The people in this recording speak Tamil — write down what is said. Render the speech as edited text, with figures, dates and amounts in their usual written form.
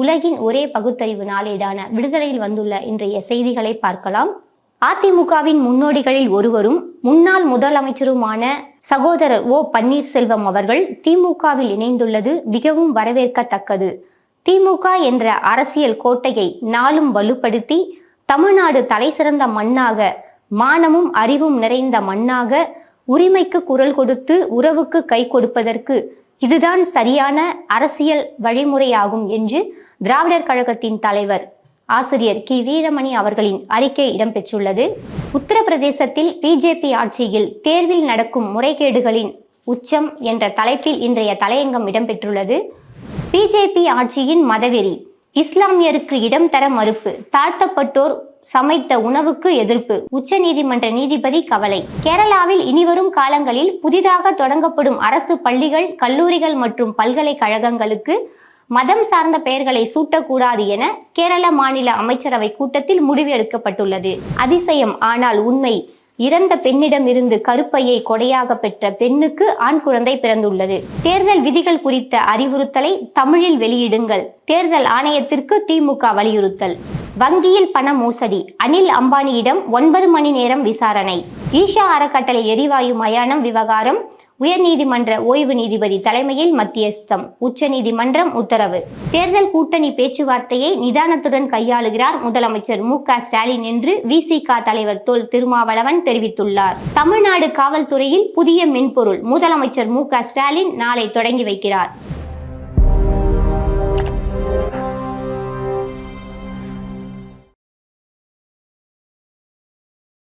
உலகின் ஒரே பகுத்தறிவு நாளேடான விடுதலையில் வந்துள்ள இன்றைய செய்திகளை பார்க்கலாம். அதிமுகவின் முன்னோடிகளில் ஒருவரும் முன்னாள் முதலமைச்சருமான சகோதரர் ஓ பன்னீர்செல்வம் அவர்கள் திமுகவில் இணைந்துள்ளது மிகவும் வரவேற்கத்தக்கது. திமுக என்ற அரசியல் கோட்டையை நாளும் வலுப்படுத்தி தமிழ்நாடு தலைசிறந்த மண்ணாக, மானமும் அறிவும் நிறைந்த மண்ணாக, உரிமைக்கு குரல் கொடுத்து உறவுக்கு கை கொடுப்பதற்கு இதுதான் சரியான அரசியல் வழிமுறையாகும் என்று திராவிடர் கழகத்தின் தலைவர் ஆசிரியர் கி வீரமணி அவர்களின் அறிக்கை இடம்பெற்றுள்ளது. உத்தரப்பிரதேசத்தில் பிஜேபி ஆட்சியில் தேர்வில் நடக்கும் முறைகேடுகளின் உச்சம் என்ற தலைப்பில் இன்றைய தலையங்கம் இடம்பெற்றுள்ளது. பிஜேபி ஆட்சியின் மதவெறி, இஸ்லாமியருக்கு இடம் தர மறுப்பு, தாழ்த்தப்பட்டோர் சமைத்த உணவுக்கு எதிர்ப்பு, உச்ச நீதிமன்ற நீதிபதி கவலை. கேரளாவில் இனிவரும் காலங்களில் புதிதாக தொடங்கப்படும் அரசு பள்ளிகள், கல்லூரிகள் மற்றும் பல்கலைக்கழகங்களுக்கு மதம் சார்ந்த பெயர்களை சூட்டக்கூடாது என கேரள மாநில அமைச்சரவை கூட்டத்தில் முடிவு எடுக்கப்பட்டுள்ளது. அதிசயம் ஆனால் உண்மை. இறந்த பெண்ணிடம் இருந்து கருப்பையை கொடையாக பெற்ற பெண்ணுக்கு ஆண் குழந்தை பிறந்துள்ளது. தேர்தல் விதிகள் குறித்த அறிவுறுத்தலை தமிழில் வெளியிடுங்கள். தேர்தல் ஆணையத்திற்கு திமுக வலியுறுத்தல். வங்கியில் பண மோசடி, அனில் அம்பானியிடம் 9 மணி நேரம் விசாரணை. ஈஷா அறக்கட்டளை எரிவாயு மயானம் விவகாரம் உயர்நீதிமன்ற ஓய்வு நீதிபதி தலைமையில் மத்தியஸ்தம், உச்ச நீதிமன்றம் உத்தரவு. தேர்தல் கூட்டணி பேச்சுவார்த்தையை நிதானத்துடன் கையாளுகிறார் முதலமைச்சர் மு.க. ஸ்டாலின் என்று விசிக தலைவர் தொல் திருமாவளவன் தெரிவித்துள்ளார். தமிழ்நாடு காவல்துறையில் புதிய மென்பொருள் முதலமைச்சர் மு.க. ஸ்டாலின் நாளை தொடங்கி வைக்கிறார்.